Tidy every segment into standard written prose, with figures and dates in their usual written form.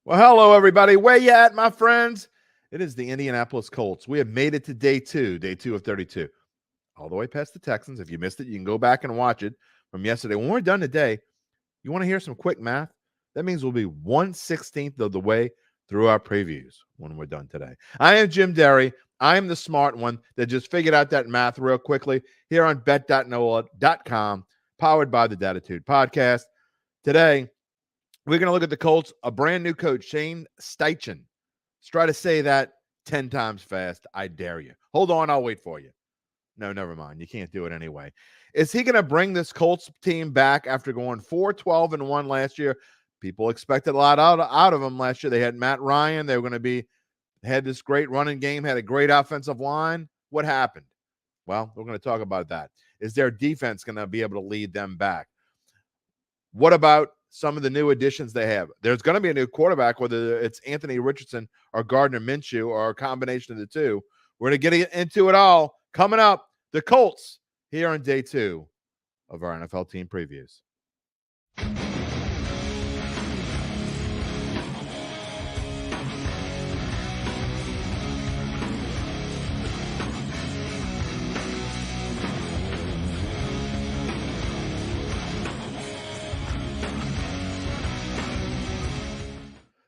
Well, hello, everybody. Where you at, my friends? It is the Indianapolis Colts. We have made it to day two of 32, all the way past the Texans. If you missed it, you can go back and watch it from yesterday. When we're done today, you want to hear some quick math? That means we'll be 1/16 of the way through our previews when we're done today. I am Jim Derry. I am the smart one that just figured out that math real quickly here on bet.NOLA.com, powered by the Dattitude Podcast. Today, we're going to look at the Colts, a brand new coach, Shane Steichen. Let's try to say that 10 times fast. I dare you. Hold on, I'll wait for you. No, never mind. You can't do it anyway. Is he going to bring this Colts team back after going 4-12-1 last year? People expected a lot out of them last year. They had Matt Ryan. They were going to had this great running game, had a great offensive line. What happened? Well, we're going to talk about that. Is their defense going to be able to lead them back? What about some of the new additions they have? There's going to be a new quarterback, whether it's Anthony Richardson or Gardner Minshew or a combination of the two. We're going to get into it all coming up. The Colts here on day two of our NFL team previews.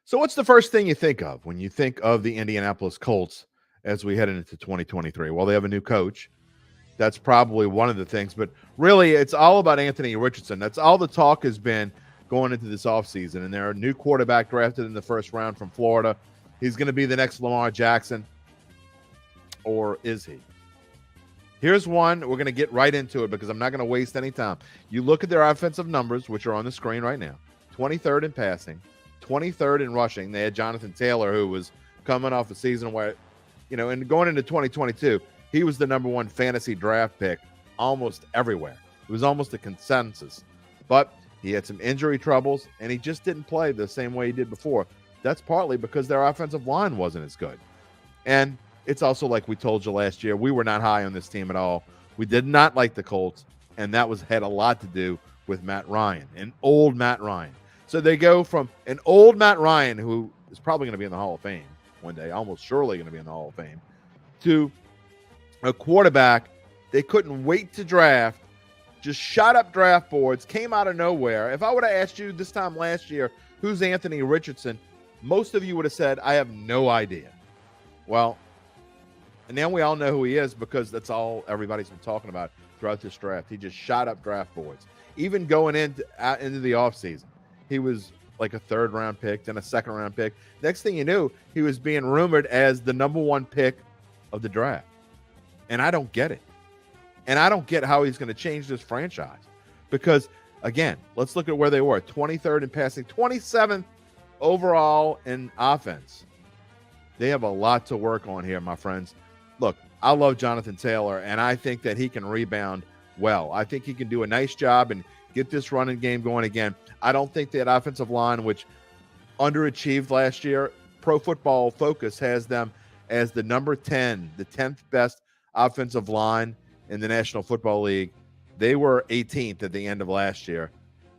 So what's the first thing you think of when you think of the Indianapolis Colts as we head into 2023? Well, they have a new coach. That's probably one of the things. But really, it's all about Anthony Richardson. That's all the talk has been going into this offseason. And they're a new quarterback drafted in the first round from Florida. He's going to be the next Lamar Jackson. Or is he? Here's one. We're going to get right into it because I'm not going to waste any time. You look at their offensive numbers, which are on the screen right now. 23rd in passing. 23rd in rushing. They had Jonathan Taylor, who was coming off a season where, and going into 2022, he was the number one fantasy draft pick almost everywhere. It was almost a consensus. But he had some injury troubles, and he just didn't play the same way he did before. That's partly because their offensive line wasn't as good. And it's also like we told you last year, we were not high on this team at all. We did not like the Colts, and that had a lot to do with Matt Ryan, an old Matt Ryan. So they go from an old Matt Ryan, who is probably going to be in the Hall of Fame one day, almost surely going to be in the Hall of Fame, to a quarterback they couldn't wait to draft, just shot up draft boards, came out of nowhere. If I would have asked you this time last year, who's Anthony Richardson, most of you would have said, I have no idea. Well, and now we all know who he is because that's all everybody's been talking about throughout this draft. He just shot up draft boards. Even going into the offseason. He was like a third-round pick, then a second-round pick. Next thing you knew, he was being rumored as the number one pick of the draft. And I don't get it. And I don't get how he's going to change this franchise. Because, again, let's look at where they were. 23rd in passing, 27th overall in offense. They have a lot to work on here, my friends. Look, I love Jonathan Taylor, and I think that he can rebound well. I think he can do a nice job and get this running game going again. I don't think that offensive line, which underachieved last year, Pro Football Focus has them as the number 10, the 10th best offensive line in the National Football League. They were 18th at the end of last year,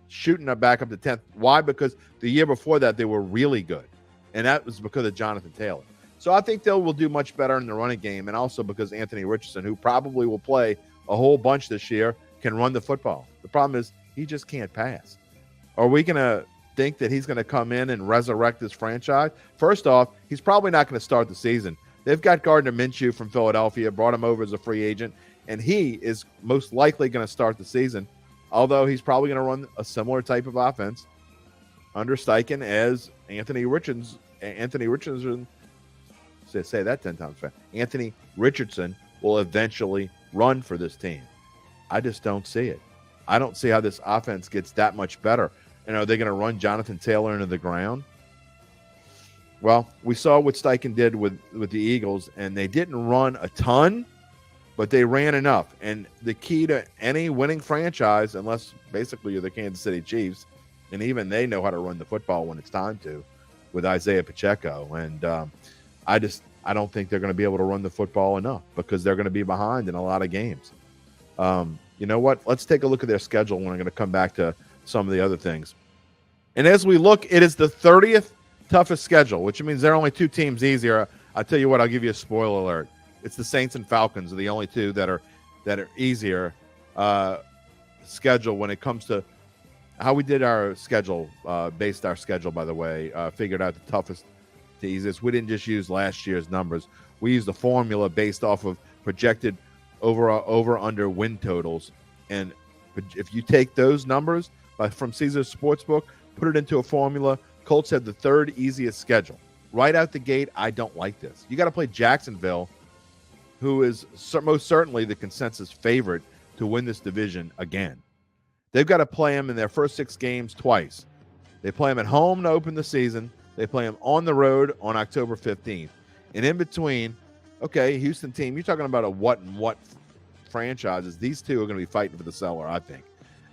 shooting back up to 10th. Why? Because the year before that, they were really good, and that was because of Jonathan Taylor. So I think they will do much better in the running game, and also because Anthony Richardson, who probably will play a whole bunch this year, can run the football. The problem is he just can't pass. Are we going to think that he's going to come in and resurrect this franchise? First off, he's probably not going to start the season. They've got Gardner Minshew from Philadelphia, brought him over as a free agent, and he is most likely going to start the season, although he's probably going to run a similar type of offense under Steichen as Anthony Richardson. Say that 10 times fast. Anthony Richardson will eventually run for this team. I just don't see it. I don't see how this offense gets that much better. And are they going to run Jonathan Taylor into the ground? Well, we saw what Steichen did with the Eagles, and they didn't run a ton, but they ran enough. And the key to any winning franchise, unless basically you're the Kansas City Chiefs, and even they know how to run the football when it's time to, with Isaiah Pacheco. And I don't think they're going to be able to run the football enough because they're going to be behind in a lot of games. You know what? Let's take a look at their schedule when I'm going to come back to some of the other things. And as we look, it is the 30th toughest schedule, which means there are only 2 teams easier. I'll tell you what, I'll give you a spoiler alert. It's the Saints and Falcons are the only 2 that are easier schedule when it comes to how we did our schedule, based our schedule, by the way, figured out the toughest to easiest. We didn't just use last year's numbers. We used a formula based off of projected over-under win totals. And if you take those numbers from Caesars Sportsbook, put it into a formula, Colts had the 3rd easiest schedule. Right out the gate, I don't like this. You got to play Jacksonville, who is most certainly the consensus favorite to win this division again. They've got to play them in their first 6 games twice. They play them at home to open the season. They play them on the road on October 15th. And in between, okay, Houston team, you're talking about a what franchises. These 2 are going to be fighting for the cellar, I think.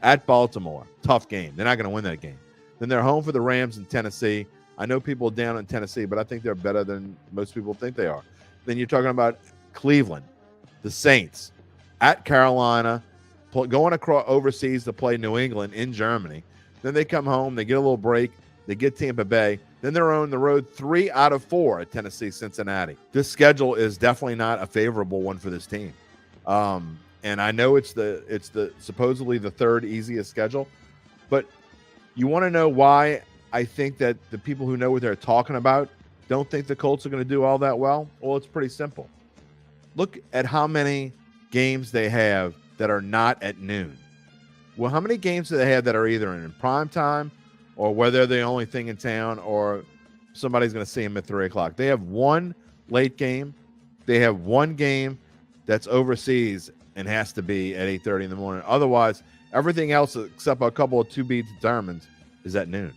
At Baltimore, tough game. They're not going to win that game. Then they're home for the Rams in Tennessee. I know people down in Tennessee, but I think they're better than most people think they are. Then you're talking about Cleveland, the Saints, at Carolina, going across overseas to play New England in Germany. Then they come home, they get a little break, they get Tampa Bay. Then they're on the road 3 out of 4 at Tennessee, Cincinnati. This schedule is definitely not a favorable one for this team. And I know it's the supposedly the 3rd easiest schedule, but you want to know why I think that the people who know what they're talking about don't think the Colts are going to do all that well? Well, it's pretty simple. Look at how many games they have that are not at noon. Well, how many games do they have that are either in prime time or where they're the only thing in town or somebody's going to see them at 3 o'clock? They have 1 late game. They have 1 game that's overseas and has to be at 8:30 in the morning. Otherwise, everything else except a couple of to be determined is at noon,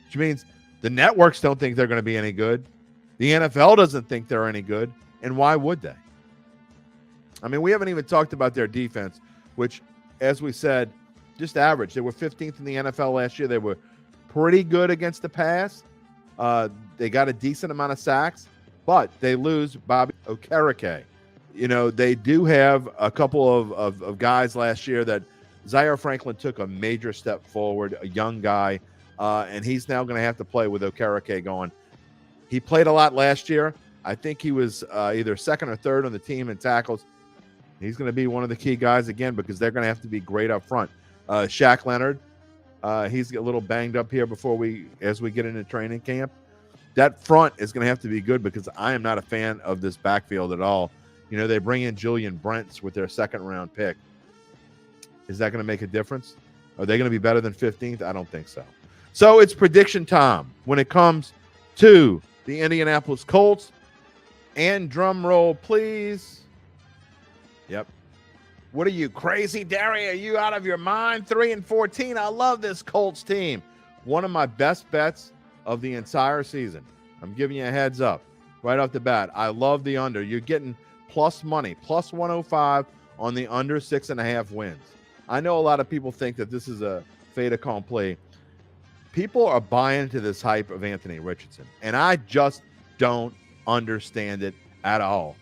which means the networks don't think they're going to be any good. The NFL doesn't think they're any good. And why would they? I mean, we haven't even talked about their defense, which, as we said, just average. They were 15th in the NFL last year. They were pretty good against the pass. They got a decent amount of sacks, but they lose Bobby Okereke. You know, they do have a couple of guys last year that Zaire Franklin took a major step forward, a young guy, and he's now going to have to play with Okereke going. He played a lot last year. I think he was either 2nd or 3rd on the team in tackles. He's going to be one of the key guys again because they're going to have to be great up front. Shaq Leonard, he's a little banged up here as we get into training camp. That front is going to have to be good because I am not a fan of this backfield at all. You know, they bring in Julian Brents with their 2nd-round pick. Is that going to make a difference? Are they going to be better than 15th? I don't think so. So it's prediction time when it comes to the Indianapolis Colts. And drum roll, please. Yep. What are you, crazy, Derry? Are you out of your mind? 3-14. I love this Colts team. One of my best bets of the entire season. I'm giving you a heads up right off the bat. I love the under. You're getting plus money, plus 105 on the under 6.5 wins. I know a lot of people think that this is a fait accompli. People are buying into this hype of Anthony Richardson, and I just don't understand it at all.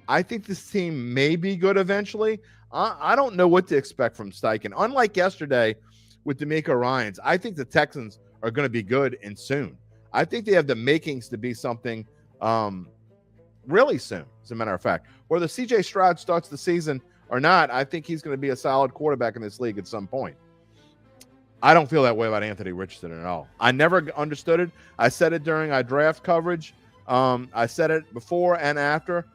I think this team may be good eventually. I don't know what to expect from Steichen. Unlike yesterday with D'Amico Ryans, I think the Texans are going to be good and soon. I think they have the makings to be something really soon, as a matter of fact. Whether C.J. Stroud starts the season or not, I think he's going to be a solid quarterback in this league at some point. I don't feel that way about Anthony Richardson at all. I never understood it. I said it during our draft coverage. I said it before and after.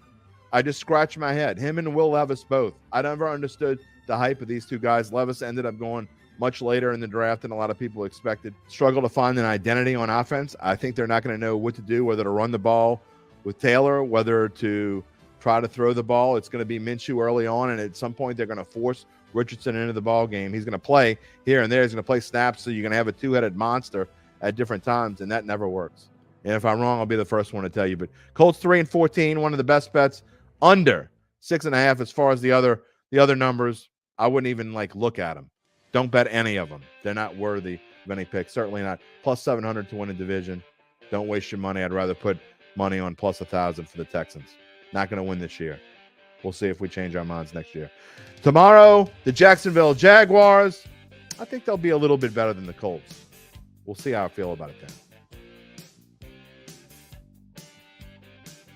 I just scratched my head. Him and Will Levis both. I never understood the hype of these two guys. Levis ended up going much later in the draft than a lot of people expected. Struggle to find an identity on offense. I think they're not going to know what to do, whether to run the ball with Taylor, whether to try to throw the ball. It's going to be Minshew early on, and at some point they're going to force Richardson into the ball game. He's going to play here and there. He's going to play snaps, so you're going to have a two-headed monster at different times, and that never works. And if I'm wrong, I'll be the first one to tell you. But Colts 3-14, one of the best bets. Under 6.5 as far as the other numbers. I wouldn't even look at them. Don't bet any of them. They're not worthy of any picks. Certainly not. Plus 700 to win a division. Don't waste your money. I'd rather put money on plus 1,000 for the Texans. Not going to win this year. We'll see if we change our minds next year. Tomorrow, the Jacksonville Jaguars. I think they'll be a little bit better than the Colts. We'll see how I feel about it then.